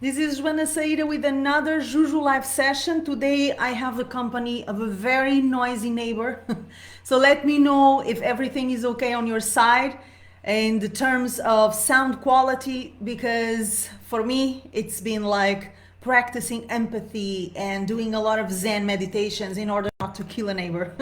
This is Joana Saahirah with another Juju Live Session. Today I have the company of a very noisy neighbor. So let me know if everything is okay on your side in the terms of sound quality, because for me it's been like practicing empathy and doing a lot of Zen meditations in order not to kill a neighbor.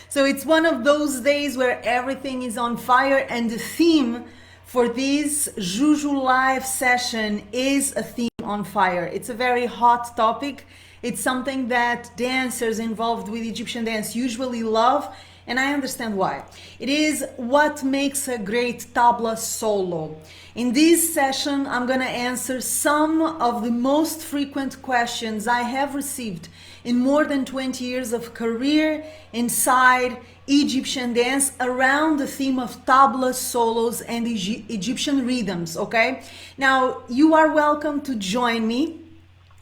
So it's one of those days where everything is on fire, and the theme for this Juju Live session is a theme on fire. It's a very hot topic. It's something that dancers involved with Egyptian dance usually love, and I understand why. It is what makes a great tabla solo. In this session, I'm gonna answer some of the most frequent questions I have received in more than 20 years of career inside Egyptian dance around the theme of tabla solos and Egyptian rhythms, okay? Now, you are welcome to join me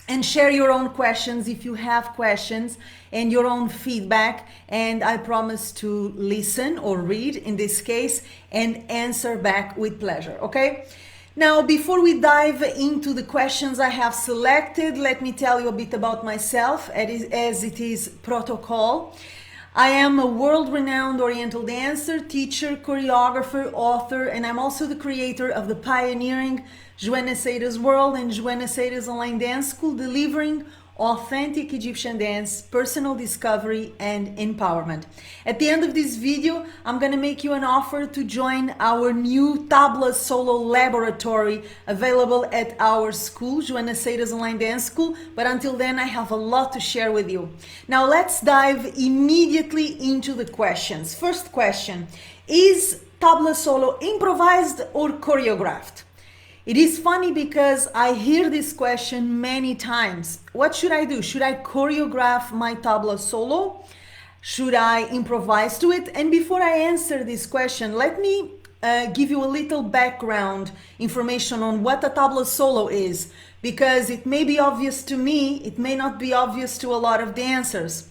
and share your own questions if you have questions and your own feedback, and I promise to listen or read in this case and answer back with pleasure, okay? Now, before we dive into the questions I have selected, let me tell you a bit about myself as it is protocol. I am a world-renowned Oriental dancer, teacher, choreographer, author, and I'm also the creator of the pioneering Joana Saahirah's World and Joana Saahirah's Online Dance School, delivering authentic Egyptian dance, personal discovery, and empowerment. At the end of this video, I'm gonna make you an offer to join our new Tabla Solo laboratory available at our school, Joana Saahirah's Online Dance School. But until then, I have a lot to share with you. Now let's dive immediately into the questions. First question, is Tabla Solo improvised or choreographed? It is funny because I hear this question many times. What should I do? Should I choreograph my tabla solo? Should I improvise to it? And before I answer this question, let me give you a little background information on what a tabla solo is, because it may be obvious to me, it may not be obvious to a lot of dancers.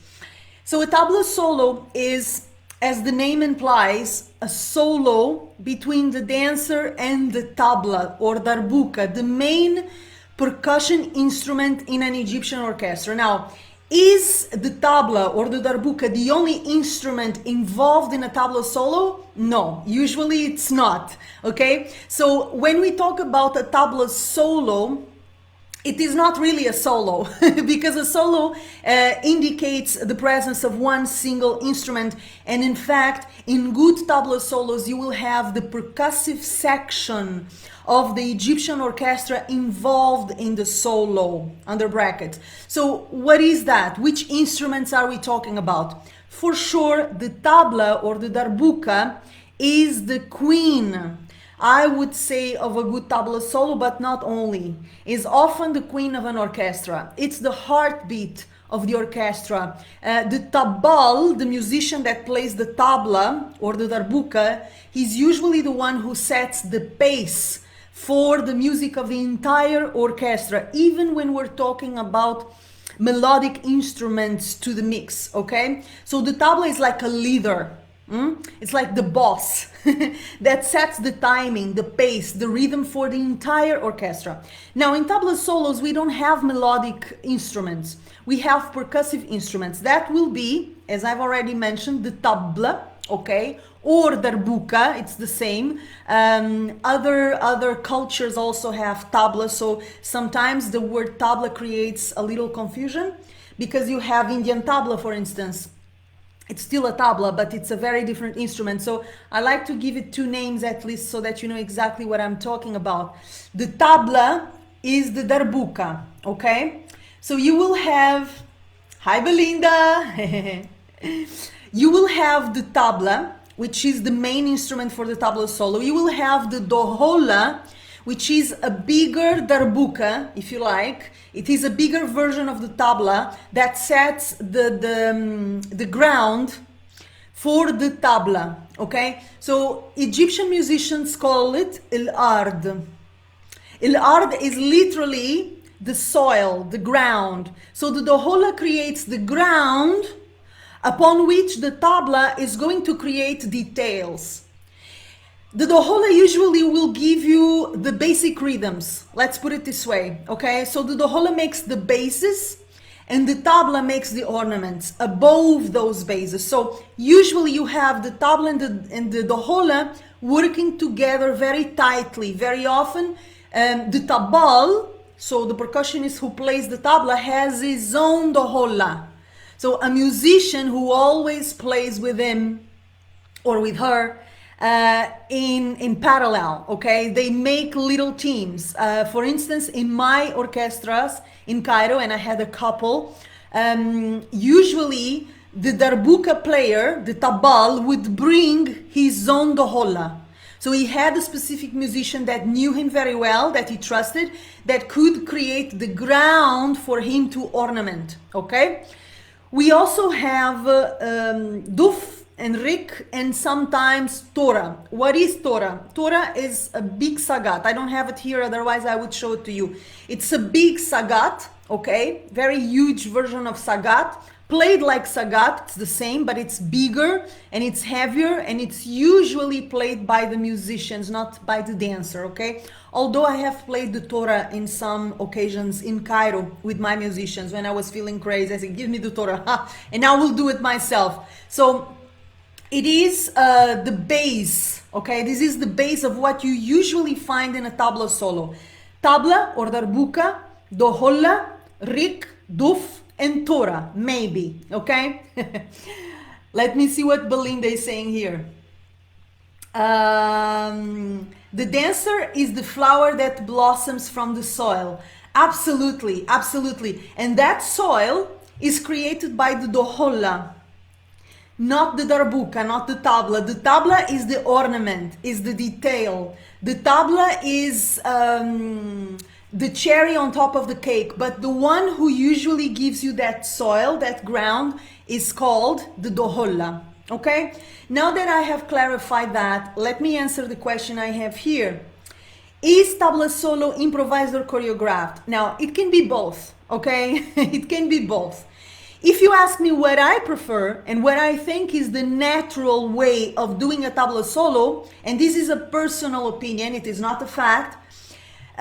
So a tabla solo is, as the name implies, a solo between the dancer and the tabla or darbuka, the main percussion instrument in an Egyptian orchestra. Now, is the tabla or the darbuka the only instrument involved in a tabla solo? No, usually it's not, okay? So when we talk about a tabla solo, it is not really a solo because a solo indicates the presence of one single instrument, and in fact in good tabla solos you will have the percussive section of the Egyptian orchestra involved in the solo, under brackets. So what is that? Which instruments are we talking about? For sure, the tabla or the darbuka is the queen, I would say, of a good tabla solo, but not only. Is often the queen of an orchestra. It's the heartbeat of the orchestra. The tabal, the musician that plays the tabla or the darbuka, he's usually the one who sets the pace for the music of the entire orchestra, even when we're talking about melodic instruments to the mix, okay? So the tabla is like a leader. It's like the boss that sets the timing, the pace, the rhythm for the entire orchestra. Now in tabla solos, we don't have melodic instruments. We have percussive instruments. That will be, as I've already mentioned, the tabla, okay, or darbuka, it's the same. Other cultures also have tabla, so sometimes the word tabla creates a little confusion because you have Indian tabla, for instance. It's still a tabla, but it's a very different instrument. So I like to give it two names at least so that you know exactly what I'm talking about. The tabla is the darbuka, okay? So you will have, hi Belinda, you will have the tabla, which is the main instrument for the tabla solo. You will have the dohola, which is a bigger darbuka, if you like. It is a bigger version of the tabla that sets the ground for the tabla, okay? So Egyptian musicians call it el-ard. El-ard is literally the soil, the ground. So the dohola creates the ground upon which the tabla is going to create details. The dohola usually will give you the basic rhythms. Let's put it this way, okay? So the dohola makes the bases and the tabla makes the ornaments above those bases. So usually you have the tabla and the dohola working together very tightly. Very often the tabal, so the percussionist who plays the tabla, has his own dohola. So a musician who always plays with him or with her in parallel, okay? They make little teams. For instance, in my orchestras in Cairo, and I had a couple, usually the darbuka player, the tabal, would bring his own dohola. So he had a specific musician that knew him very well, that he trusted, that could create the ground for him to ornament, okay? We also have duf and rik and sometimes tora. What is tora? Tora is a big sagat. I don't have it here, otherwise I would show it to you. It's a big sagat, okay? Very huge version of sagat. Played like sagat, it's the same, but it's bigger and it's heavier, and it's usually played by the musicians, not by the dancer, okay? Although I have played the tora in some occasions in Cairo with my musicians when I was feeling crazy. I said, give me the tora, and I will do it myself. So it is the base, okay? This is the base of what you usually find in a tabla solo. Tabla or darbuka, dohola, rik, duf, and tora, maybe, okay? Let me see what Belinda is saying here. The dancer is the flower that blossoms from the soil. Absolutely, absolutely. And that soil is created by the dohola, not the darbuka, not the tabla. The tabla is the ornament, is the detail. The tabla is the cherry on top of the cake, but the one who usually gives you that soil, that ground, is called the dohola, okay? Now that I have clarified that, let me answer the question I have here. Is tabla solo improvised or choreographed? Now, it can be both, okay? It can be both. If you ask me what I prefer and what I think is the natural way of doing a tabla solo, and this is a personal opinion, it is not a fact,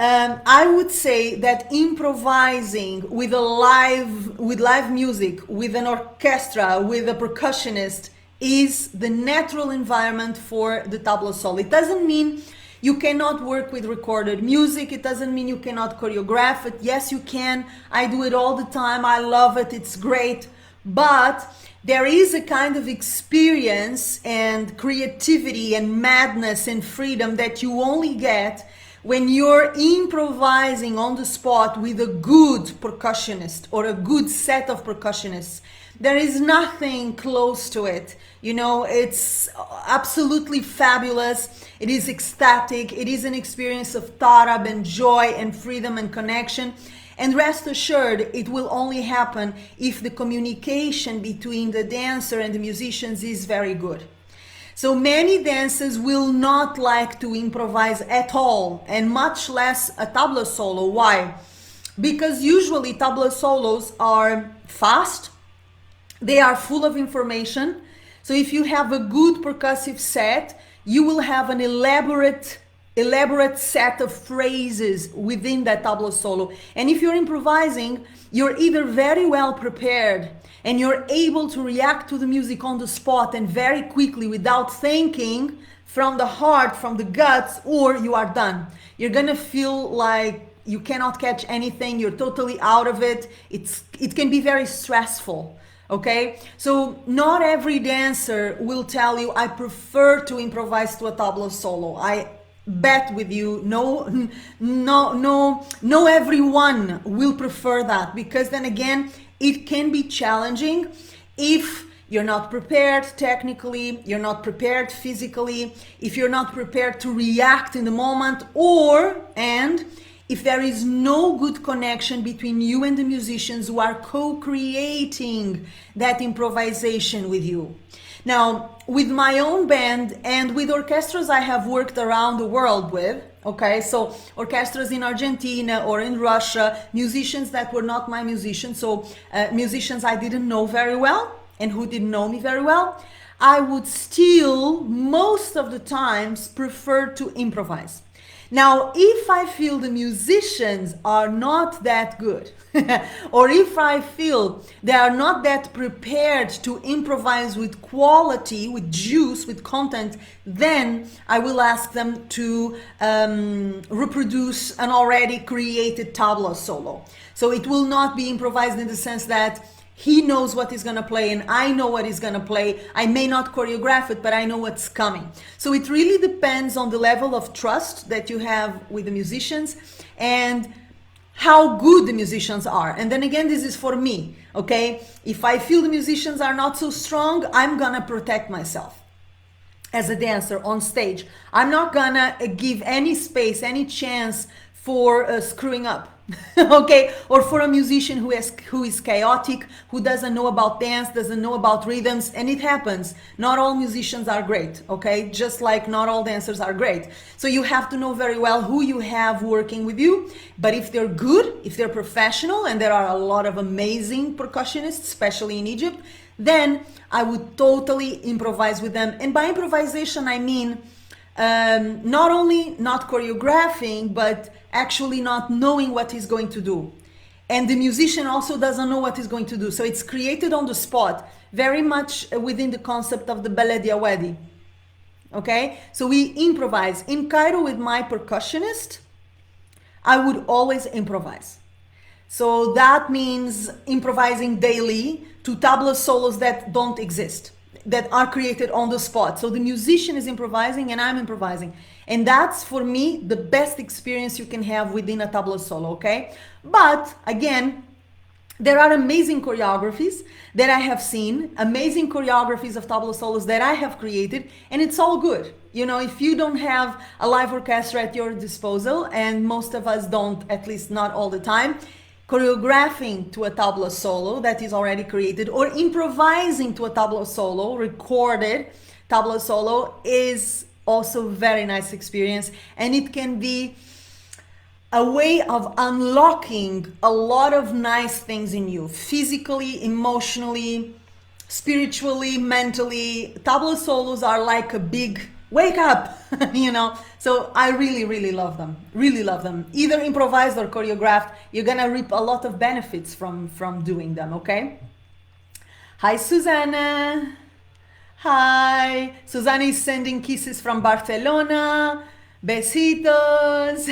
I would say that improvising with live music, with an orchestra, with a percussionist, is the natural environment for the tabla solo. It doesn't mean you cannot work with recorded music. It doesn't mean you cannot choreograph it. Yes, you can. I do it all the time. I love it. It's great. But there is a kind of experience and creativity and madness and freedom that you only get when you're improvising on the spot with a good percussionist or a good set of percussionists. There is nothing close to it. You know, it's absolutely fabulous. It is ecstatic. It is an experience of tarab and joy and freedom and connection. And rest assured, it will only happen if the communication between the dancer and the musicians is very good. So many dancers will not like to improvise at all, and much less a tabla solo. Why? Because usually tabla solos are fast, they are full of information. So if you have a good percussive set, you will have an elaborate set of phrases within that tabla solo. And if you're improvising, you're either very well prepared and you're able to react to the music on the spot and very quickly without thinking from the heart, from the guts, or you are done. You're gonna feel like you cannot catch anything, you're totally out of it. It can be very stressful. Okay, so not every dancer will tell you, I prefer to improvise to a tabla solo. I bet with you, no everyone will prefer that, because then again, it can be challenging if you're not prepared technically, you're not prepared physically, if you're not prepared to react in the moment, and if there is no good connection between you and the musicians who are co-creating that improvisation with you. Now, with my own band and with orchestras I have worked around the world with, okay, so orchestras in Argentina or in Russia, musicians that were not my musicians, so musicians I didn't know very well and who didn't know me very well, I would still, most of the times, prefer to improvise. Now, if I feel the musicians are not that good, or if I feel they are not that prepared to improvise with quality, with juice, with content, then I will ask them to reproduce an already created tabla solo. So it will not be improvised in the sense that he knows what he's going to play and I know what he's going to play. I may not choreograph it, but I know what's coming. So it really depends on the level of trust that you have with the musicians and how good the musicians are. And then again, this is for me, okay? If I feel the musicians are not so strong, I'm going to protect myself as a dancer on stage. I'm not going to give any space, any chance for screwing up. Okay, or for a musician who is chaotic, who doesn't know about dance, doesn't know about rhythms, and it happens. Not all musicians are great, okay? Just like not all dancers are great. So you have to know very well who you have working with you. But if they're good, if they're professional, and there are a lot of amazing percussionists, especially in Egypt, then I would totally improvise with them. And by improvisation, I mean not only not choreographing, but actually not knowing what he's going to do. And the musician also doesn't know what he's going to do. So it's created on the spot, very much within the concept of the ballet diawedi. Okay? So we improvise. In Cairo with my percussionist, I would always improvise. So that means improvising daily to tabla solos that don't exist, that are created on the spot. So the musician is improvising and I'm improvising. And that's, for me, the best experience you can have within a tabla solo, okay? But, again, there are amazing choreographies that I have seen, amazing choreographies of tabla solos that I have created, and it's all good. You know, if you don't have a live orchestra at your disposal, and most of us don't, at least not all the time, choreographing to a tabla solo that is already created or improvising to a tabla solo, recorded tabla solo, is also very nice experience, and it can be a way of unlocking a lot of nice things in you, physically, emotionally, spiritually, mentally. Tabla solos are like a big wake up, you know. So I really love them, really love them. Either improvised or choreographed, you're gonna reap a lot of benefits from doing them, okay? Hi, Susanna. Hi, Susanna is sending kisses from Barcelona. Besitos.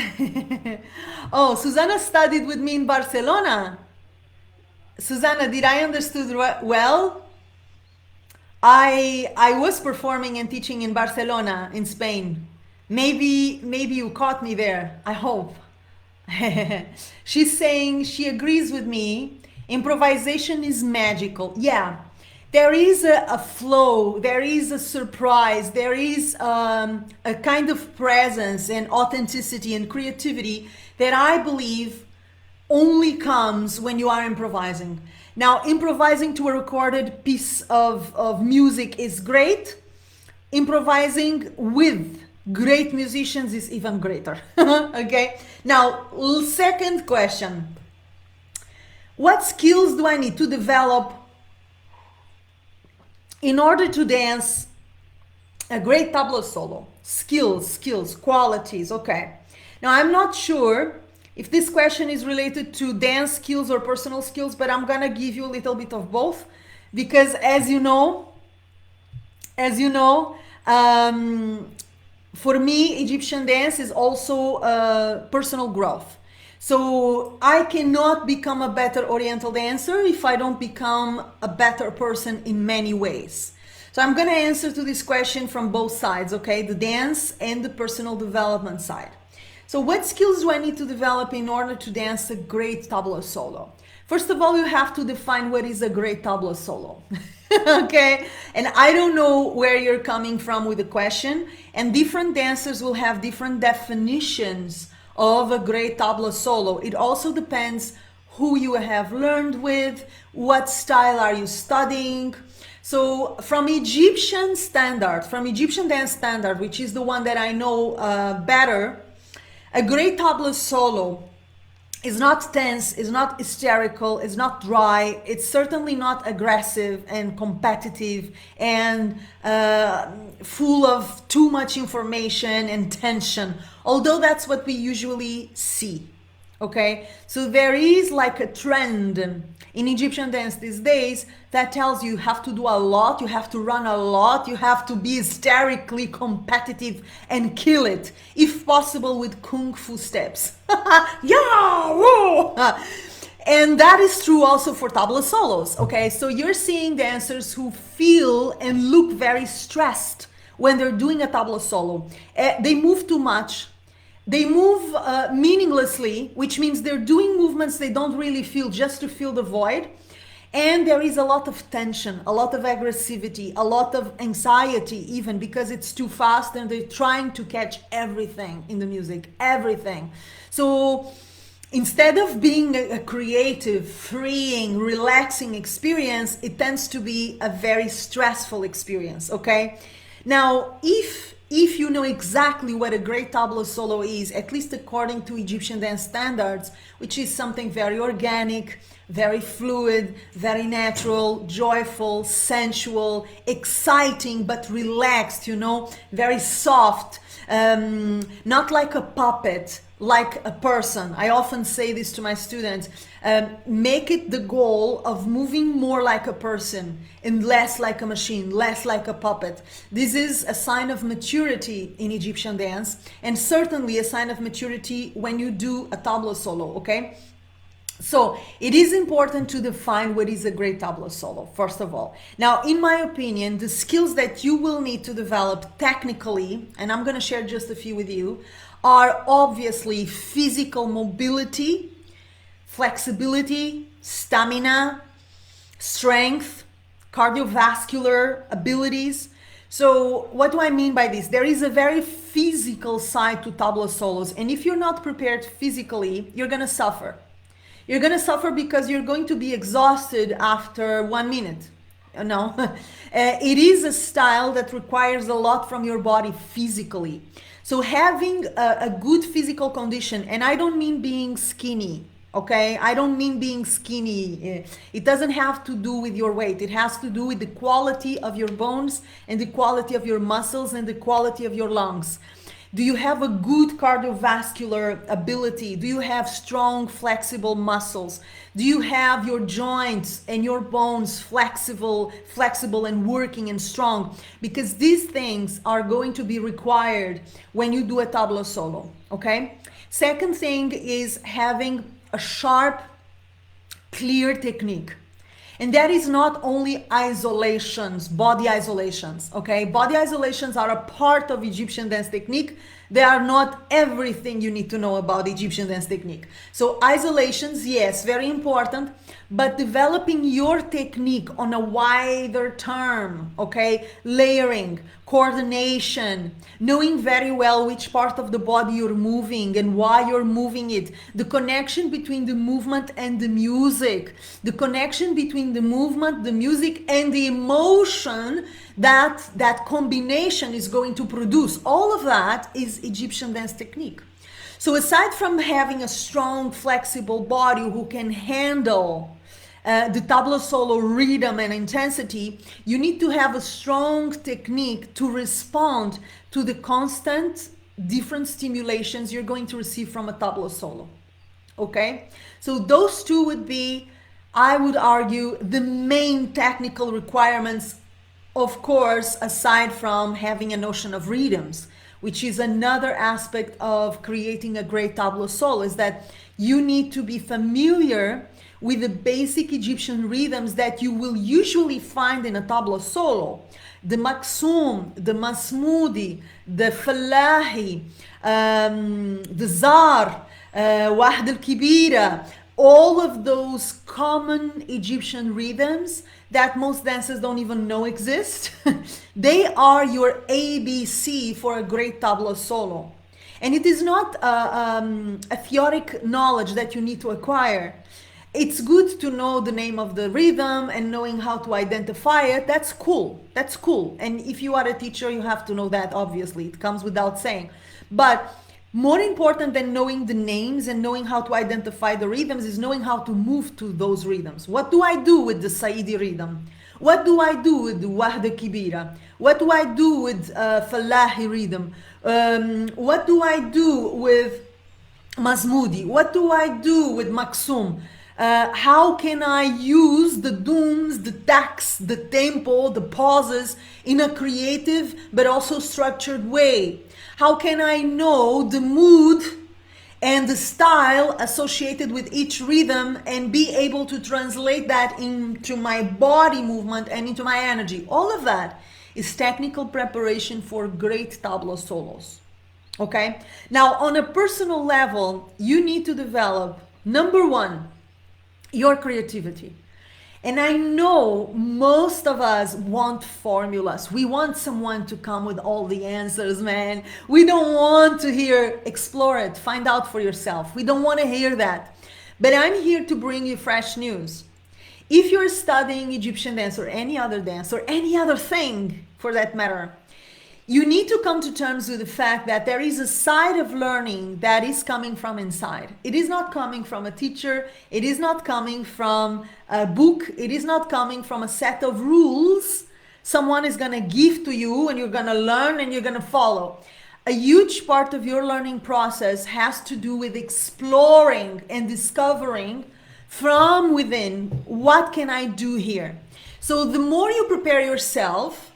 Oh, Susanna studied with me in Barcelona. Susanna, did I understood well? I was performing and teaching in Barcelona, in Spain. Maybe you caught me there. I hope. She's saying she agrees with me. Improvisation is magical. Yeah. There is a flow, there is a surprise, there is a kind of presence and authenticity and creativity that I believe only comes when you are improvising. Now, improvising to a recorded piece of music is great. Improvising with great musicians is even greater. Okay? Now, second question. What skills do I need to develop in order to dance a great tabla solo? Skills, qualities, okay. Now, I'm not sure if this question is related to dance skills or personal skills, but I'm gonna give you a little bit of both, because as you know, for me, Egyptian dance is also personal growth. So I cannot become a better Oriental dancer if I don't become a better person in many ways. So I'm going to answer to this question from both sides, okay? The dance and the personal development side. So what skills do I need to develop in order to dance a great tabla solo? First of all, you have to define what is a great tabla solo. Okay? And I don't know where you're coming from with the question, and different dancers will have different definitions of a great tabla solo. It also depends who you have learned with, what style are you studying. So from Egyptian dance standard, which is the one that I know better, a great tabla solo Is not tense, is not hysterical, is not dry, it's certainly not aggressive and competitive and full of too much information and tension, although that's what we usually see. Okay, so there is like a trend in Egyptian dance these days that tells you have to do a lot, you have to run a lot, you have to be hysterically competitive and kill it, if possible with kung fu steps. Yeah, whoa! And that is true also for tabla solos. Okay, so you're seeing dancers who feel and look very stressed when they're doing a tabla solo. They move too much. They move meaninglessly, which means they're doing movements they don't really feel just to fill the void. And there is a lot of tension, a lot of aggressivity, a lot of anxiety even because it's too fast and they're trying to catch everything in the music, everything. So instead of being a creative, freeing, relaxing experience, it tends to be a very stressful experience, okay? Now, if you know exactly what a great tabla solo is, at least according to Egyptian dance standards, which is something very organic, very fluid, very natural, joyful, sensual, exciting, but relaxed, you know, very soft, not like a puppet, like a person. I often say this to my students, make it the goal of moving more like a person and less like a machine, less like a puppet. This is a sign of maturity in Egyptian dance, and certainly a sign of maturity when you do a tabla solo, okay? So it is important to define what is a great tabla solo, first of all. Now, in my opinion, the skills that you will need to develop technically, and I'm going to share just a few with you, are obviously physical mobility, flexibility, stamina, strength, cardiovascular abilities. So what do I mean by this? There is a very physical side to tabla solos, and if you're not prepared physically, you're going to suffer. You're going to suffer because you're going to be exhausted after 1 minute. No, it is a style that requires a lot from your body physically. So having a good physical condition, and I don't mean being skinny, okay? I don't mean being skinny. It doesn't have to do with your weight. It has to do with the quality of your bones and the quality of your muscles and the quality of your lungs. Do you have a good cardiovascular ability? Do you have strong, flexible muscles? Do you have your joints and your bones flexible and working and strong? Because these things are going to be required when you do a tabla solo, okay? Second thing is having a sharp, clear technique. And that is not only isolations, body isolations, okay? Body isolations are a part of Egyptian dance technique. They are not everything you need to know about Egyptian dance technique. So isolations, yes, very important, but developing your technique on a wider term, okay? Layering, coordination, knowing very well which part of the body you're moving and why you're moving it, the connection between the movement and the music, the connection between the movement, the music, and the emotion that combination is going to produce. All of that is Egyptian dance technique. So aside from having a strong, flexible body who can handle the tabla solo rhythm and intensity, you need to have a strong technique to respond to the constant different stimulations you're going to receive from a tabla solo. Okay? So those two would be, I would argue, the main technical requirements, of course, aside from having a notion of rhythms, which is another aspect of creating a great tabla solo, is that you need to be familiar with the basic Egyptian rhythms that you will usually find in a tabla solo. The maksum, the masmoudi, the falahi, the zar, wahd al-kibira, all of those common Egyptian rhythms that most dancers don't even know exist. They are your ABC for a great tabla solo. And it is not a theoretic knowledge that you need to acquire. It's good to know the name of the rhythm and knowing how to identify it. That's cool. That's cool. And if you are a teacher, you have to know that, obviously. It comes without saying. But More important than knowing the names and knowing how to identify the rhythms is knowing how to move to those rhythms. What do I do with the Saidi rhythm? What do I do with the Wahda Kibira? What do I do with Fallahi rhythm? What do I do with Masmoudi? What do I do with Maksum? How can I use the dooms, the taks, the tempo, the pauses in a creative but also structured way? How can I know the mood and the style associated with each rhythm and be able to translate that into my body movement and into my energy? All of that is technical preparation for great tabla solos. Okay? Now, on a personal level, you need to develop, number one, your creativity. And I know most of us want formulas. We want someone to come with all the answers, man. We don't want to hear, explore it, find out for yourself. We don't want to hear that. But I'm here to bring you fresh news. If you're studying Egyptian dance or any other dance or any other thing for that matter, you need to come to terms with the fact that there is a side of learning that is coming from inside. It is not coming from a teacher. It is not coming from a book. It is not coming from a set of rules someone is going to give to you and you're going to learn and you're going to follow. A huge part of your learning process has to do with exploring and discovering from within, what can I do here? So the more you prepare yourself,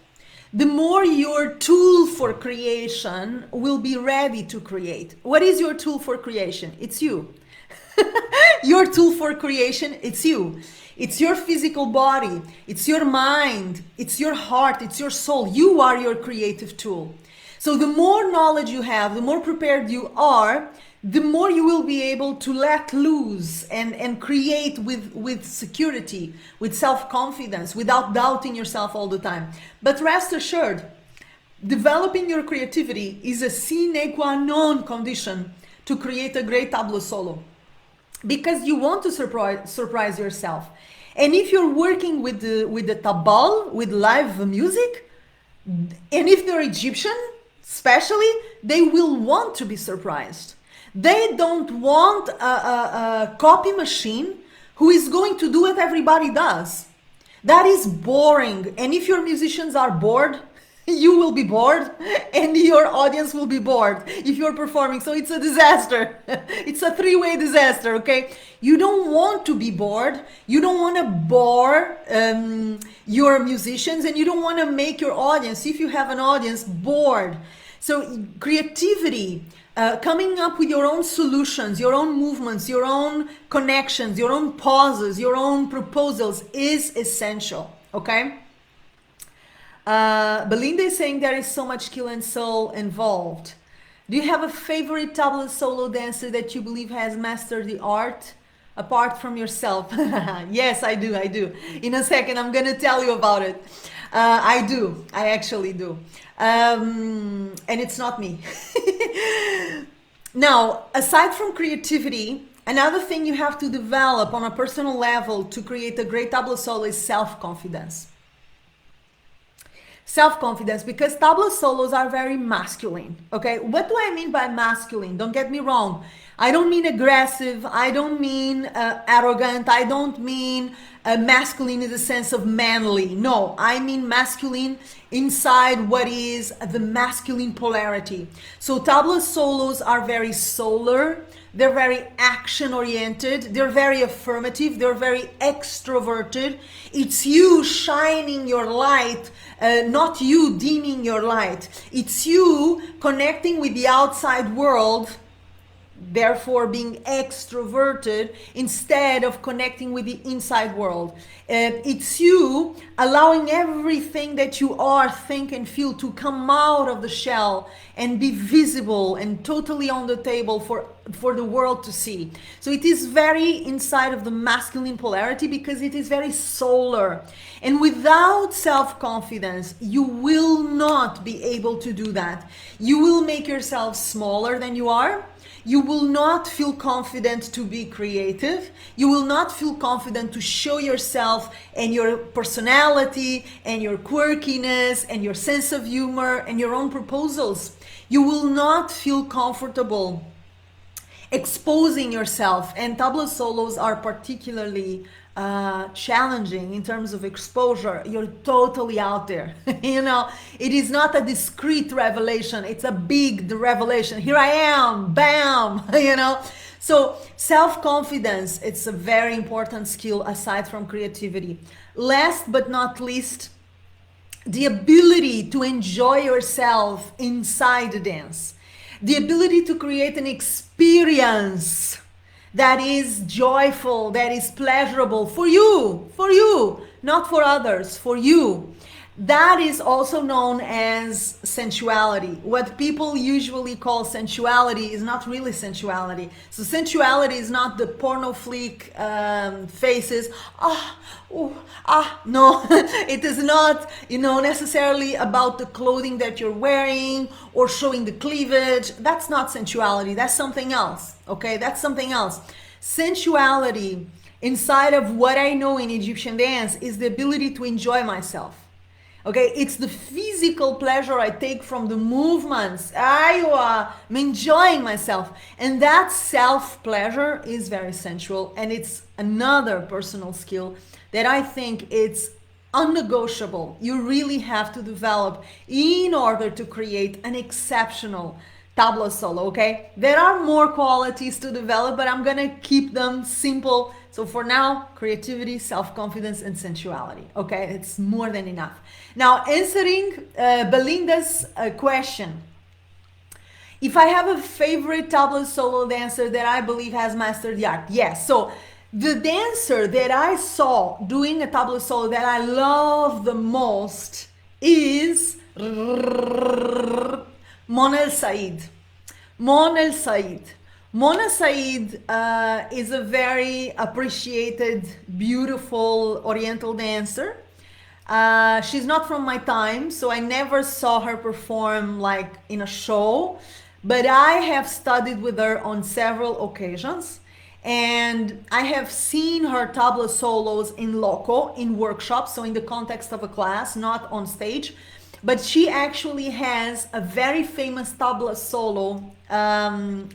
the more your tool for creation will be ready to create. What is your tool for creation? It's you. Your tool for creation, it's you. It's your physical body. It's your mind. It's your heart. It's your soul. You are your creative tool. So the more knowledge you have, the more prepared you are, the more you will be able to let loose and create with security, with self-confidence, without doubting yourself all the time. But rest assured, developing your creativity is a sine qua non condition to create a great tabla solo. Because you want to surprise yourself. And if you're working with the tabal, with live music, and if they're Egyptian, especially, they will want to be surprised. They don't want a copy machine who is going to do what everybody does. That is boring. And if your musicians are bored, you will be bored and your audience will be bored if you're performing. So it's a disaster. It's a three-way disaster, okay? You don't want to be bored. You don't want to bore your musicians, and you don't want to make your audience, if you have an audience, bored. So creativity, coming up with your own solutions, your own movements, your own connections, your own pauses, your own proposals is essential, okay? Belinda is saying there is so much skill and soul involved. Do you have a favorite tabla solo dancer that you believe has mastered the art apart from yourself? Yes, I do. In a second, I'm going to tell you about it. I actually do. And it's not me. Now, aside from creativity, another thing you have to develop on a personal level to create a great tabla solo is self-confidence. Self-confidence, because tabla solos are very masculine, okay? What do I mean by masculine? Don't get me wrong. I don't mean aggressive. I don't mean arrogant. I don't mean masculine in the sense of manly. No, I mean masculine inside what is the masculine polarity. So tabla solos are very solar. They're very action-oriented. They're very affirmative. They're very extroverted. It's you shining your light, not you dimming your light. It's you connecting with the outside world, therefore being extroverted instead of connecting with the inside world. It's you allowing everything that you are, think and feel to come out of the shell and be visible and totally on the table for the world to see. So it is very inside of the masculine polarity because it is very solar. And without self-confidence, you will not be able to do that. You will make yourself smaller than you are. You will not feel confident to be creative. You will not feel confident to show yourself and your personality and your quirkiness and your sense of humor and your own proposals. You will not feel comfortable exposing yourself, and tabla solos are particularly challenging in terms of exposure. You're totally out there. You know, it is not a discrete revelation, it's a big revelation. Here I am, bam. You know, so self-confidence, it's a very important skill aside from creativity. Last but not least, the ability to enjoy yourself inside the dance, the ability to create an experience that is joyful, that is pleasurable for you, not for others, for you. That is also known as sensuality. What people usually call sensuality is not really sensuality. So sensuality is not the porno flick faces. No, it is not, you know, necessarily about the clothing that you're wearing or showing the cleavage. That's not sensuality. That's something else. Okay, that's something else. Sensuality, inside of what I know in Egyptian dance, is the ability to enjoy myself. Okay, it's the physical pleasure I take from the movements. I'm enjoying myself. And that self-pleasure is very sensual, and it's another personal skill that I think it's unnegotiable. You really have to develop in order to create an exceptional tabla solo, okay? There are more qualities to develop, but I'm gonna keep them simple. So for now, creativity, self-confidence, and sensuality, okay? It's more than enough. Now, answering Belinda's question, if I have a favorite tabla solo dancer that I believe has mastered the art, yes. So the dancer that I saw doing a tabla solo that I love the most is Mona El Said. Mona Said is a very appreciated, beautiful Oriental dancer. She's not from my time, so I never saw her perform like in a show, but I have studied with her on several occasions, and I have seen her tabla solos in loco, in workshops, so in the context of a class, not on stage. But she actually has a very famous tabla solo.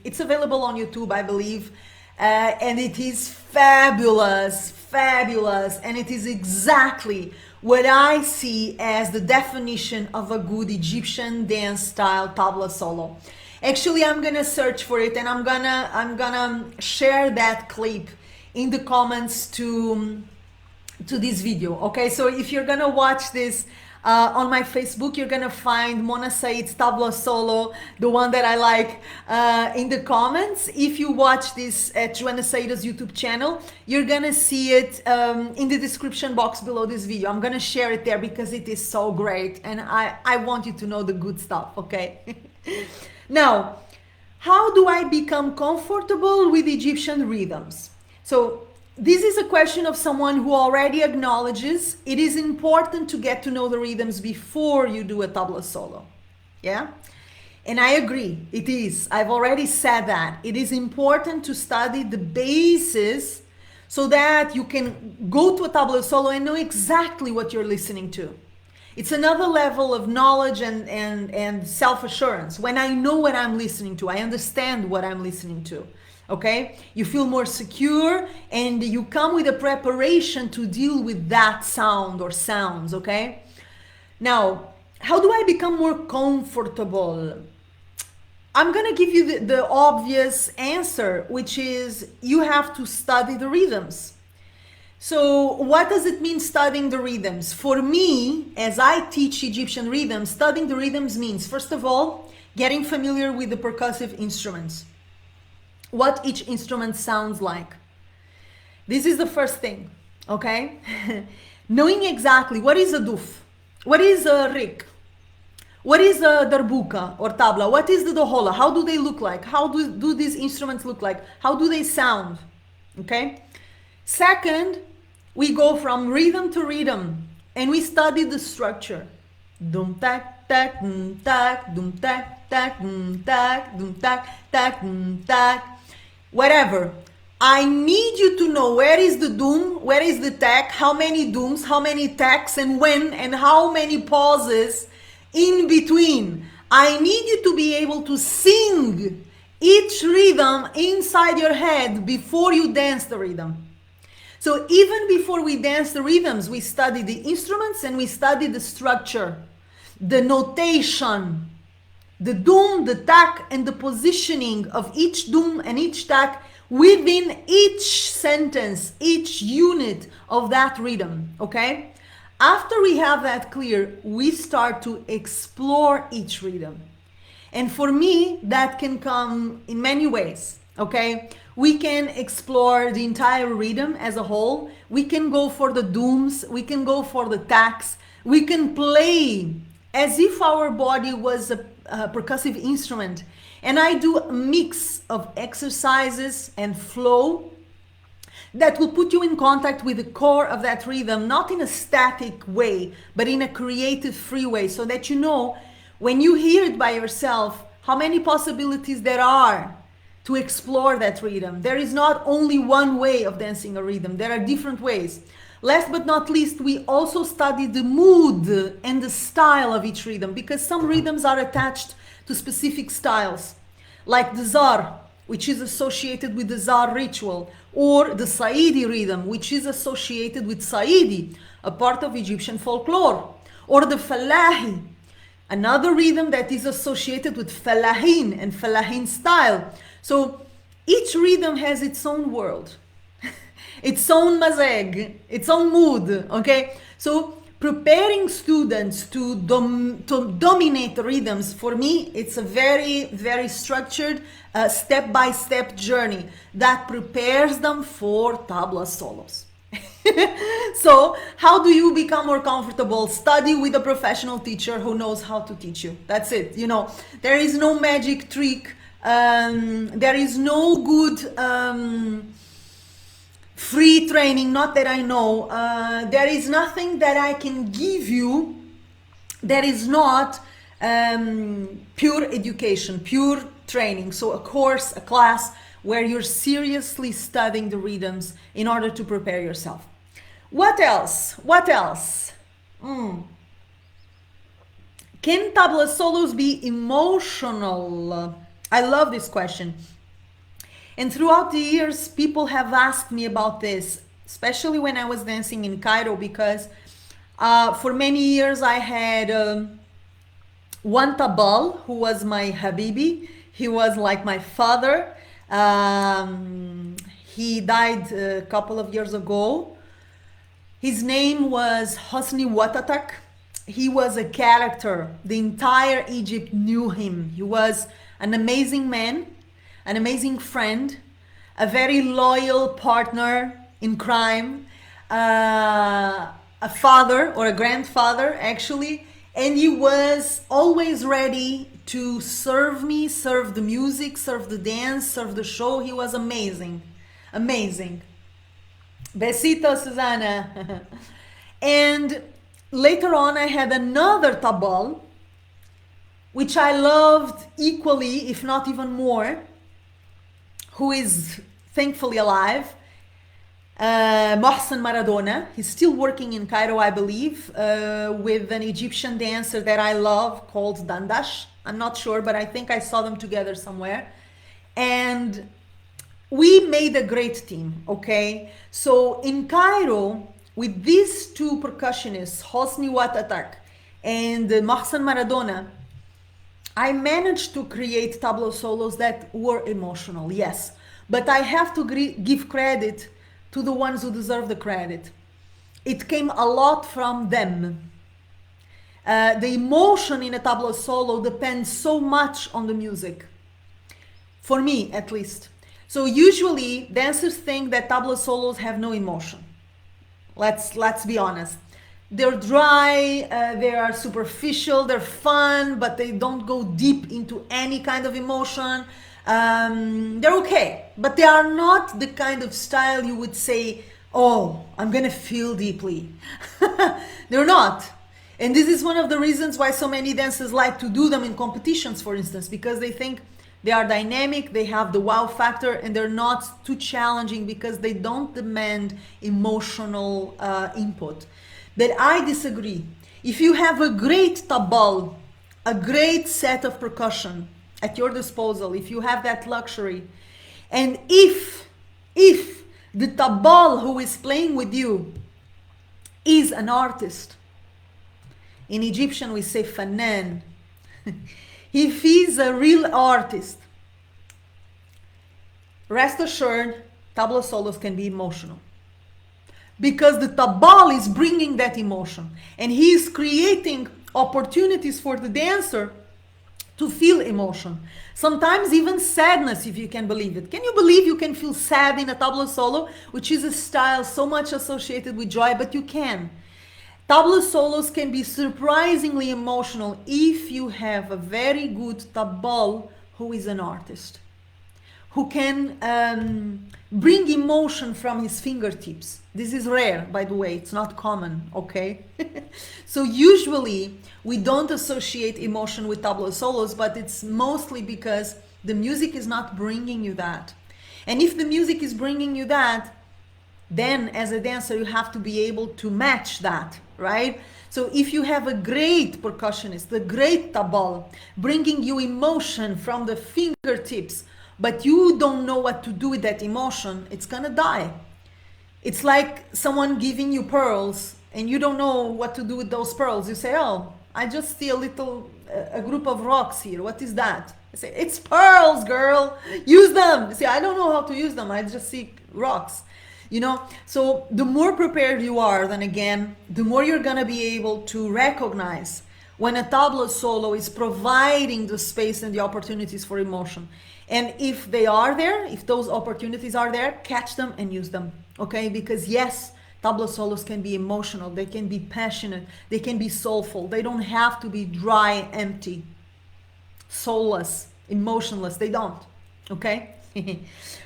It's available on YouTube, I believe, and it is fabulous, and it is exactly what I see as the definition of a good Egyptian dance style tabla solo. Actually, I'm gonna search for it, and I'm gonna share that clip in the comments to this video. Okay, so if you're gonna watch this on my Facebook, you're gonna find Mona Said's tabla solo, the one that I like, in the comments. If you watch this at Joana Saahirah's YouTube channel, you're gonna see it in the description box below this video. I'm gonna share it there because it is so great, and I want you to know the good stuff, okay? Now, how do I become comfortable with Egyptian rhythms? So this is a question of someone who already acknowledges it is important to get to know the rhythms before you do a tabla solo. Yeah? And I agree, it is. I've already said that. It is important to study the basis so that you can go to a tabla solo and know exactly what you're listening to. It's another level of knowledge and self-assurance. When I know what I'm listening to, I understand what I'm listening to. Okay, you feel more secure, and you come with a preparation to deal with that sound or sounds. Okay, now how do I become more comfortable? I'm gonna give you the obvious answer, which is you have to study the rhythms. So what does it mean studying the rhythms? For me, as I teach Egyptian rhythms, studying the rhythms means, first of all, getting familiar with the percussive instruments, what each instrument sounds like. This is the first thing, okay? Knowing exactly what is a duf, what is a rik, what is a darbuka or tabla, what is the dohola, how do they look like, how do these instruments look like, how do they sound, okay? Second, we go from rhythm to rhythm and we study the structure. Dum tak tak dum tak dum tak tak dum tak dum tak tak dum tak. Whatever. I need you to know where is the dum, where is the tak, how many dums, how many taks, and when, and how many pauses in between. I need you to be able to sing each rhythm inside your head before you dance the rhythm. So even before we dance the rhythms, we study the instruments and we study the structure, the notation, the doom, the tack, and the positioning of each doom and each tack within each sentence, each unit of that rhythm, okay? After we have that clear, we start to explore each rhythm. And for me, that can come in many ways, okay? We can explore the entire rhythm as a whole. We can go for the dooms. We can go for the tacks. We can play as if our body was a percussive instrument. And I do a mix of exercises and flow that will put you in contact with the core of that rhythm, not in a static way, but in a creative, free way, so that you know when you hear it by yourself, how many possibilities there are to explore that rhythm. There is not only one way of dancing a rhythm, there are different ways. Last but not least, we also study the mood and the style of each rhythm, because some rhythms are attached to specific styles, like the zar, which is associated with the zar ritual, or the Saidi rhythm, which is associated with Saidi, a part of Egyptian folklore, or the Falahi, another rhythm that is associated with Falahin and Falahin style. So each rhythm has its own world, its own mazeg, its own mood, okay? So preparing students to dominate the rhythms, for me, it's a very, very structured step-by-step journey that prepares them for tabla solos. So how do you become more comfortable? Study with a professional teacher who knows how to teach you. That's it. You know, there is no magic trick. There is no good free training, not that I know. There is nothing that I can give you that is not pure education, pure training. So a course, a class where you're seriously studying the rhythms in order to prepare yourself. What else? What else? Can tabla solos be emotional? I love this question. And throughout the years, people have asked me about this, especially when I was dancing in Cairo, because for many years I had one tabal who was my habibi. He was like my father. He died a couple of years ago. His name was Hosni Watatak. He was a character. The entire Egypt knew him. He was an amazing man, an amazing friend, a very loyal partner in crime, a father or a grandfather actually, and he was always ready to serve me, serve the music, serve the dance, serve the show. He was amazing, amazing. Besito, Susana. And later on I had another tabal, which I loved equally, if not even more, who is thankfully alive, Mohsen Maradona. He's still working in Cairo, I believe, with an Egyptian dancer that I love called Dandash. I'm not sure, but I think I saw them together somewhere. And we made a great team, okay? So in Cairo, with these two percussionists, Hosni Watatak and Mohsen Maradona, I managed to create tabla solos that were emotional, yes. But I have to give credit to the ones who deserve the credit. It came a lot from them. The emotion in a tabla solo depends so much on the music. For me, at least. So usually dancers think that tabla solos have no emotion. Let's be honest. They're dry, they are superficial, they're fun, but they don't go deep into any kind of emotion. They're okay, but they are not the kind of style you would say, oh, I'm gonna feel deeply. They're not. And this is one of the reasons why so many dancers like to do them in competitions, for instance, because they think they are dynamic, they have the wow factor, and they're not too challenging because they don't demand emotional input. But I disagree. If you have a great tabal a great set of percussion at your disposal, if you have that luxury, and if the tabal who is playing with you is an artist, in Egyptian we say fanan, if he's a real artist, rest assured, tabla solos can be emotional. Because the tabal is bringing that emotion, and he is creating opportunities for the dancer to feel emotion. Sometimes even sadness, if you can believe it. Can you believe you can feel sad in a tabla solo, which is a style so much associated with joy, but you can. Tabla solos can be surprisingly emotional if you have a very good tabal who is an artist, who can bring emotion from his fingertips. This is rare, by the way, it's not common, okay? So usually we don't associate emotion with tabla solos, but it's mostly because the music is not bringing you that. And if the music is bringing you that, then as a dancer you have to be able to match that, right? So if you have a great percussionist, a great tabal, bringing you emotion from the fingertips, but you don't know what to do with that emotion, it's gonna die. It's like someone giving you pearls and you don't know what to do with those pearls. You say, oh, I just see a group of rocks here. What is that? I say, it's pearls, girl. Use them. You say, I don't know how to use them. I just see rocks. You know, so the more prepared you are, then again, the more you're gonna be able to recognize when a tabla solo is providing the space and the opportunities for emotion. And if they are there, if those opportunities are there, catch them and use them, okay? Because yes, tabla solos can be emotional, they can be passionate, they can be soulful. They don't have to be dry, empty, soulless, emotionless. They don't, okay?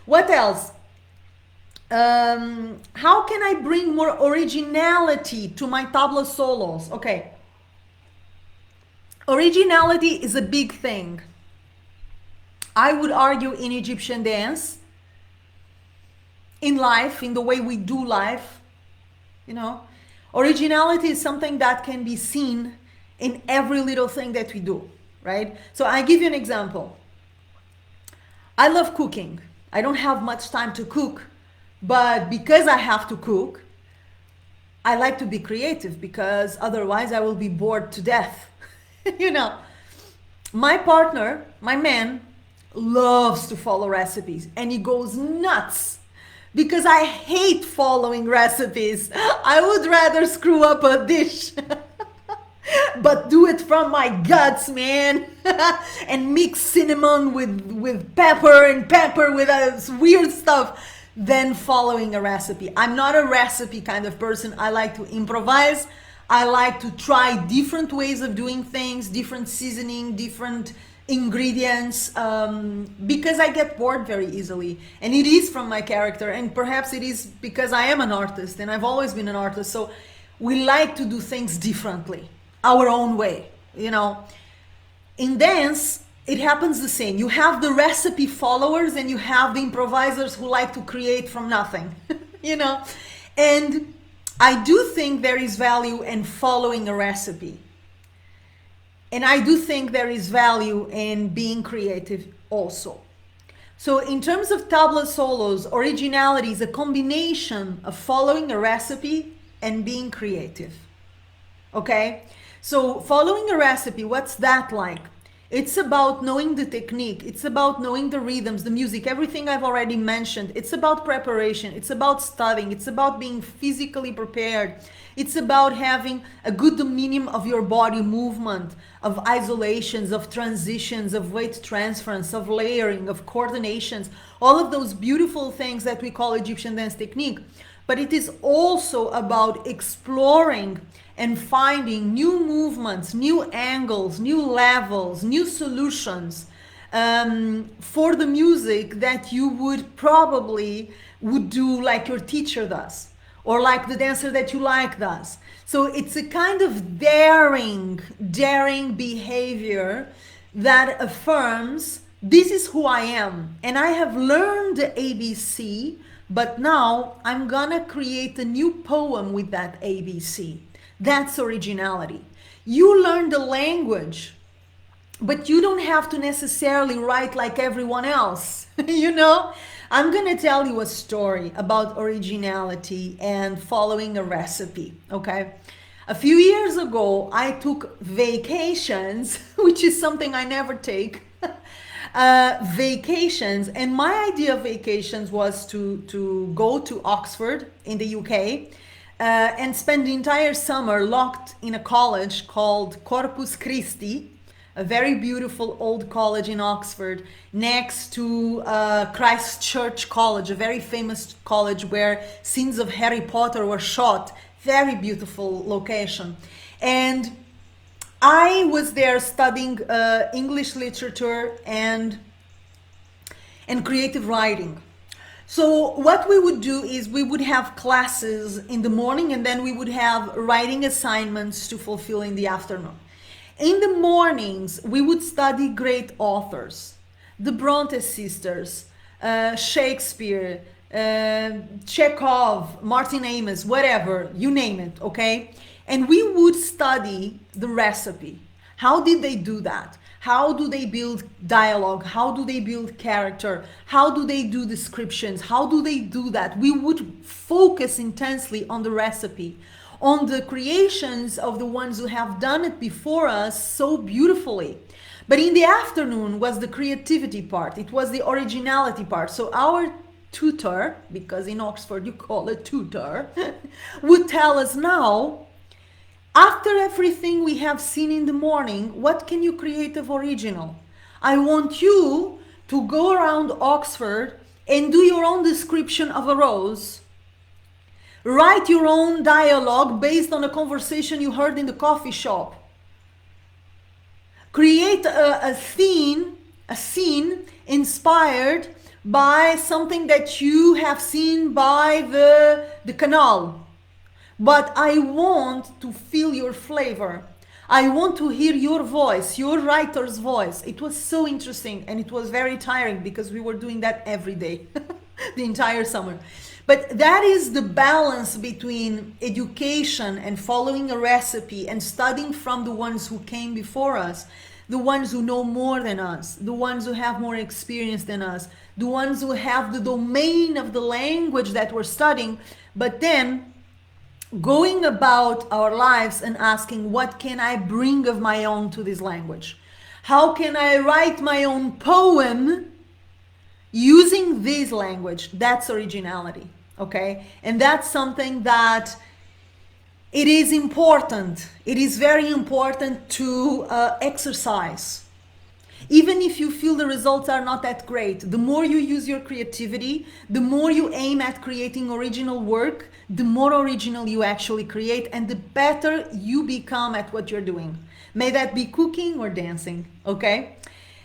What else? How can I bring more originality to my tabla solos? Okay. Originality is a big thing. I would argue in Egyptian dance, in life, in the way we do life, you know, originality is something that can be seen in every little thing that we do, right? So I give you an example. I love cooking. I don't have much time to cook, but because I have to cook, I like to be creative because otherwise I will be bored to death. You know, my partner, my man, loves to follow recipes and he goes nuts because I hate following recipes. I would rather screw up a dish but do it from my guts, man. And mix cinnamon with pepper and pepper with weird stuff than following a recipe. I'm not a recipe kind of person. I like to improvise. I like to try different ways of doing things, different seasoning, different ingredients, because I get bored very easily. And it is from my character, and perhaps it is because I am an artist and I've always been an artist. So we like to do things differently, our own way, you know. In dance, it happens the same. You have the recipe followers and you have the improvisers who like to create from nothing, you know. And I do think there is value in following a recipe. And I do think there is value in being creative also. So in terms of tabla solos, originality is a combination of following a recipe and being creative. Okay? So following a recipe, what's that like? It's about knowing the technique. It's about knowing the rhythms, the music, everything I've already mentioned. It's about preparation. It's about studying. It's about being physically prepared. It's about having a good dominion of your body movement, of isolations, of transitions, of weight transference, of layering, of coordinations, all of those beautiful things that we call Egyptian dance technique. But it is also about exploring and finding new movements, new angles, new levels, new solutions for the music that you would do like your teacher does, or like the dancer that you like does. So it's a kind of daring behavior that affirms, this is who I am, and I have learned the ABC, but now I'm gonna create a new poem with that ABC. That's originality. You learn the language but you don't have to necessarily write like everyone else. You know, I'm gonna tell you a story about originality and following a recipe. Okay, a few years ago I took vacations, which is something I never take. Vacations, and my idea of vacations was to go to Oxford in the UK, and spend the entire summer locked in a college called Corpus Christi, a very beautiful old college in Oxford, next to Christ Church College, a very famous college where scenes of Harry Potter were shot. Very beautiful location. And I was there studying English literature and creative writing. So what we would do is we would have classes in the morning, and then we would have writing assignments to fulfill in the afternoon. In the mornings, we would study great authors, the Bronte sisters, Shakespeare, Chekhov, Martin Amis, whatever, you name it, okay? And we would study the recipe. How did they do that? How do they build dialogue? How do they build character? How do they do descriptions? How do they do that? We would focus intensely on the recipe, on the creations of the ones who have done it before us so beautifully. But in the afternoon was the creativity part. It was the originality part. So our tutor, because in Oxford you call it tutor, would tell us, now, after everything we have seen in the morning, what can you create of original? I want you to go around Oxford and do your own description of a rose. Write your own dialogue based on a conversation you heard in the coffee shop. Create a scene inspired by something that you have seen by the canal. But I want to feel your flavor. I want to hear your voice, your writer's voice. It was so interesting, and it was very tiring because we were doing that every day, the entire summer. But that is the balance between education and following a recipe and studying from the ones who came before us, the ones who know more than us, the ones who have more experience than us, the ones who have the domain of the language that we're studying, but then going about our lives and asking, what can I bring of my own to this language? How can I write my own poem using this language? That's originality, okay? And that's something that it is important. It is very important to exercise. Even if you feel the results are not that great, the more you use your creativity, the more you aim at creating original work, the more original you actually create, and the better you become at what you're doing. May that be cooking or dancing, okay?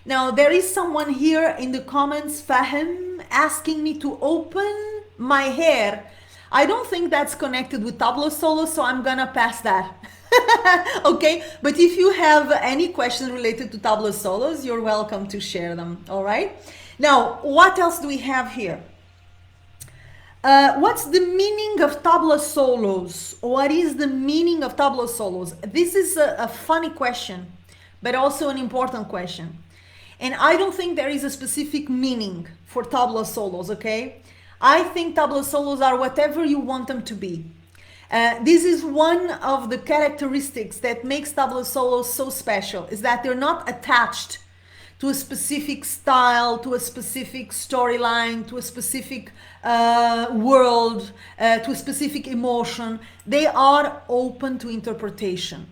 Now, there is someone here in the comments, Fahim, asking me to open my hair. I don't think that's connected with Tabla Solo, so I'm gonna pass that. Okay, but if you have any questions related to Tabla Solos, you're welcome to share them, all right? Now, what else do we have here? What's the meaning of Tabla Solos? What is the meaning of Tabla Solos? This is a funny question, but also an important question. And I don't think there is a specific meaning for Tabla Solos, okay? I think Tabla Solos are whatever you want them to be. This is one of the characteristics that makes Tabla Solos so special, is that they're not attached to a specific style, to a specific storyline, to a specific world, to a specific emotion. They are open to interpretation.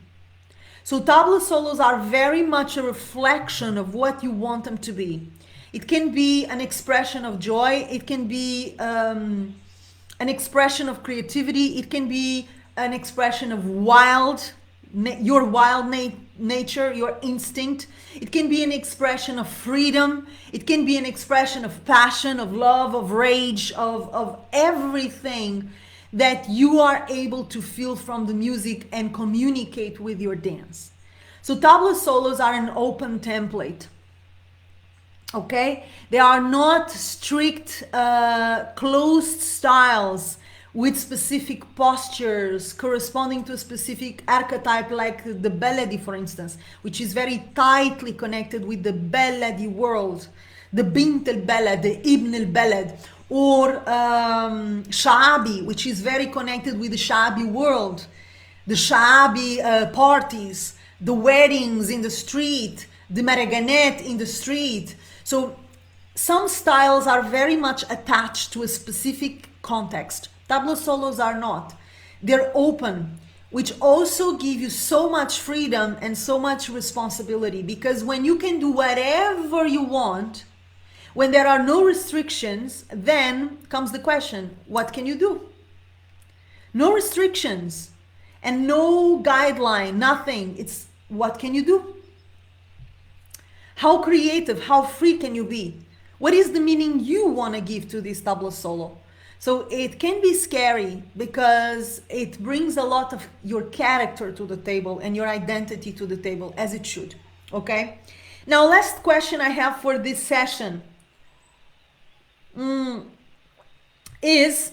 So Tabla Solos are very much a reflection of what you want them to be. It can be an expression of joy, it can be an expression of creativity, it can be an expression of your wild nature, your instinct. It can be an expression of freedom. It can be an expression of passion, of love, of rage, of everything that you are able to feel from the music and communicate with your dance. So Tabla Solos are an open template. Okay, they are not strict closed styles with specific postures corresponding to a specific archetype, like the Belladi, for instance, which is very tightly connected with the Belladi world, the Bint al-Balad, the Ibn al-Balad, or Sha'abi, which is very connected with the Sha'abi world, the Sha'abi parties, the weddings in the street, the Maraganette in the street. So some styles are very much attached to a specific context. Tabla solos are not. They're open, which also give you so much freedom and so much responsibility, because when you can do whatever you want, when there are no restrictions, then comes the question, what can you do? No restrictions and no guideline, nothing. It's what can you do? How creative, how free can you be? What is the meaning you want to give to this tabla solo? So it can be scary because it brings a lot of your character to the table and your identity to the table, as it should. Okay? Now, last question I have for this session is,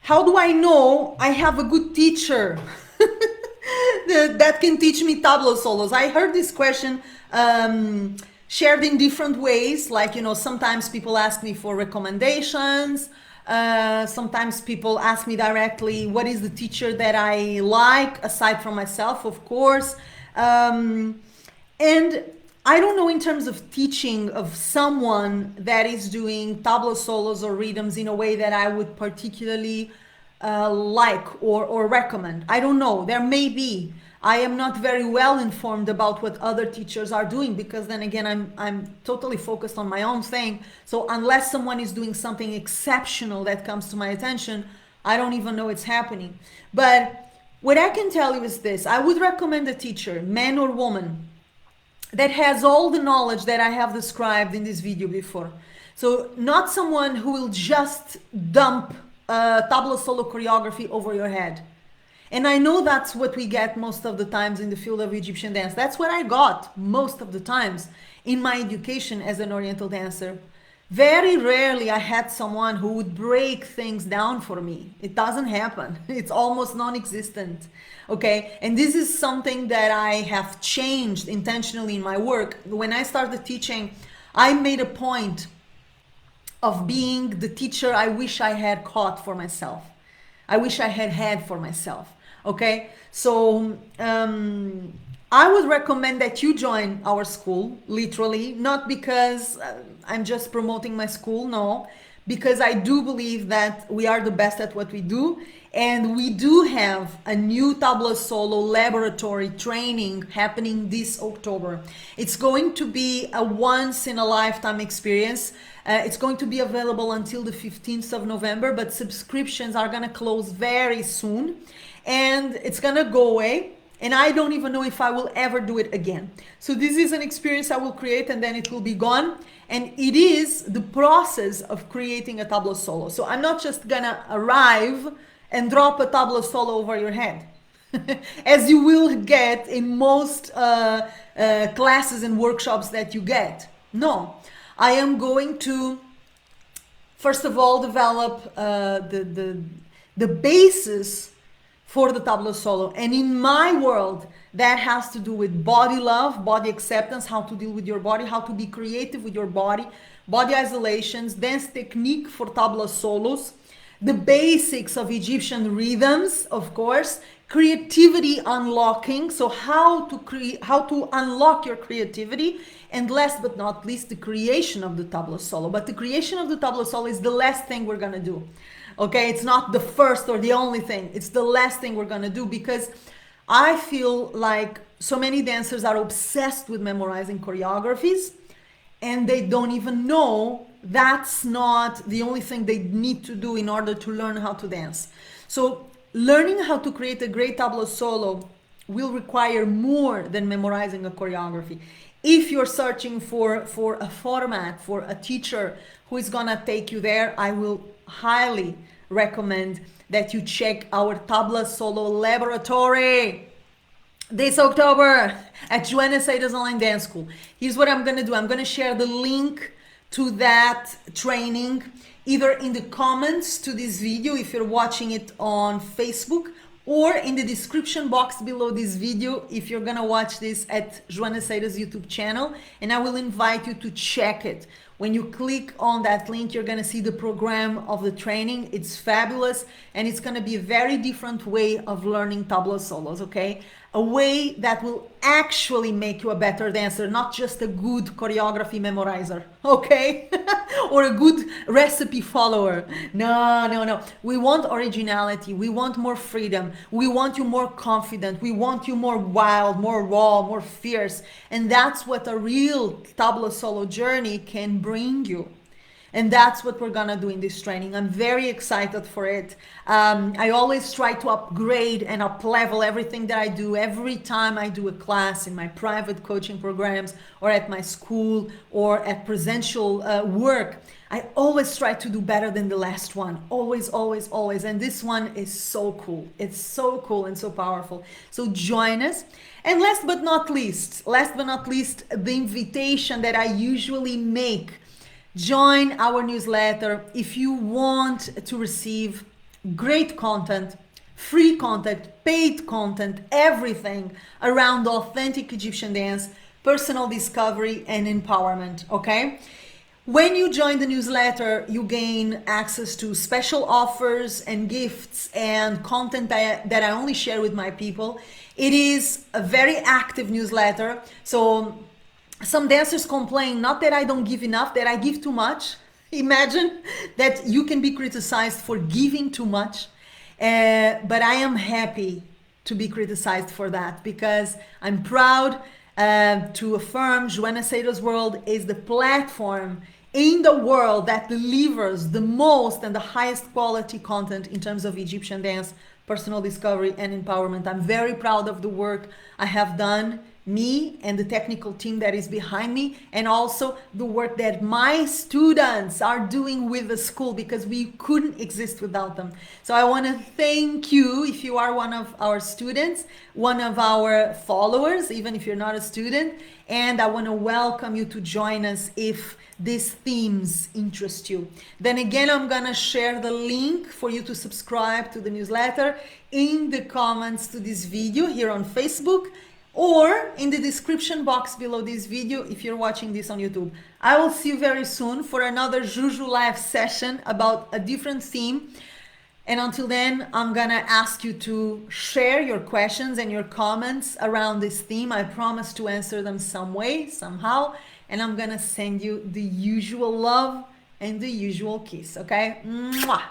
how do I know I have a good teacher that can teach me tabla solos? I heard this question shared in different ways, like, sometimes people ask me for recommendations, sometimes people ask me directly what is the teacher that I like, aside from myself, of course, and I don't know, in terms of teaching of someone that is doing tabla solos or rhythms in a way that I would particularly like or recommend. I don't know, there may be. I am not very well informed about what other teachers are doing, because then again, I'm totally focused on my own thing. So unless someone is doing something exceptional that comes to my attention, I don't even know it's happening. But what I can tell you is this: I would recommend a teacher, man or woman, that has all the knowledge that I have described in this video before. So not someone who will just dump tabla solo choreography over your head. And I know that's what we get most of the times in the field of Egyptian dance. That's what I got most of the times in my education as an Oriental dancer. Very rarely I had someone who would break things down for me. It doesn't happen. It's almost non-existent. Okay, and this is something that I have changed intentionally in my work. When I started teaching, I made a point of being the teacher I wish I had caught for myself. I wish I had for myself. Okay, so I would recommend that you join our school, literally, not because I'm just promoting my school, no, because I do believe that we are the best at what we do, and we do have a new Tabla Solo laboratory training happening this October. It's going to be a once-in-a-lifetime experience. It's going to be available until the 15th of November, but subscriptions are going to close very soon, and it's going to go away. And I don't even know if I will ever do it again. So this is an experience I will create, and then it will be gone. And it is the process of creating a tabla solo. So I'm not just gonna arrive and drop a tabla solo over your head, as you will get in most classes and workshops that you get. No, I am going to, first of all, develop the basis for the tabla solo. And in my world, that has to do with body love, body acceptance, how to deal with your body, how to be creative with your body, body isolations, dance technique for tabla solos, the basics of Egyptian rhythms, of course, creativity unlocking, so how to unlock your creativity, and last but not least, the creation of the tabla solo. But the creation of the tabla solo is the last thing we're gonna do. Okay, it's not the first or the only thing. It's the last thing we're gonna do, because I feel like so many dancers are obsessed with memorizing choreographies, and they don't even know that's not the only thing they need to do in order to learn how to dance. So learning how to create a great tabla solo will require more than memorizing a choreography. If you're searching for a format, for a teacher who is gonna take you there, I will highly recommend that you check our Tabla Solo laboratory this October at Joana Saahirah's online dance school. Here's what I'm gonna do. I'm gonna share the link to that training either in the comments to this video if you're watching it on Facebook, or in the description box below this video if you're gonna watch this at Joana Saahirah's YouTube channel, and I will invite you to check it. When you click on that link, you're gonna see the program of the training. It's fabulous, and it's gonna be a very different way of learning tabla solos, okay? A way that will actually make you a better dancer, not just a good choreography memorizer, okay? Or a good recipe follower. No, no, no. We want originality. We want more freedom. We want you more confident. We want you more wild, more raw, more fierce. And that's what a real tabla solo journey can bring you. And that's what we're gonna do in this training. I'm very excited for it. I always try to upgrade and up-level everything that I do every time I do a class in my private coaching programs or at my school or at presential work. I always try to do better than the last one. Always, always, always. And this one is so cool. It's so cool and so powerful. So join us. And last but not least, the invitation that I usually make. Join our newsletter if you want to receive great content, free content, paid content, everything around authentic Egyptian dance, personal discovery, and empowerment, okay? When you join the newsletter, you gain access to special offers and gifts and content that I only share with my people. It is a very active newsletter, so some dancers complain, not that I don't give enough, that I give too much. Imagine that you can be criticized for giving too much. But I am happy to be criticized for that, because I'm proud to affirm Joana Saahirah's World is the platform in the world that delivers the most and the highest quality content in terms of Egyptian dance, personal discovery, and empowerment. I'm very proud of the work I have done, me and the technical team that is behind me, and also the work that my students are doing with the school, because we couldn't exist without them. So I want to thank you if you are one of our students, one of our followers, even if you're not a student, and I want to welcome you to join us if these themes interest you. Then again, I'm gonna share the link for you to subscribe to the newsletter in the comments to this video here on Facebook, or in the description box below this video if you're watching this on YouTube. I will see you very soon for another Juju Live session about a different theme. And until then, I'm gonna ask you to share your questions and your comments around this theme. I promise to answer them some way, somehow. And I'm gonna send you the usual love and the usual kiss, okay? Mwah!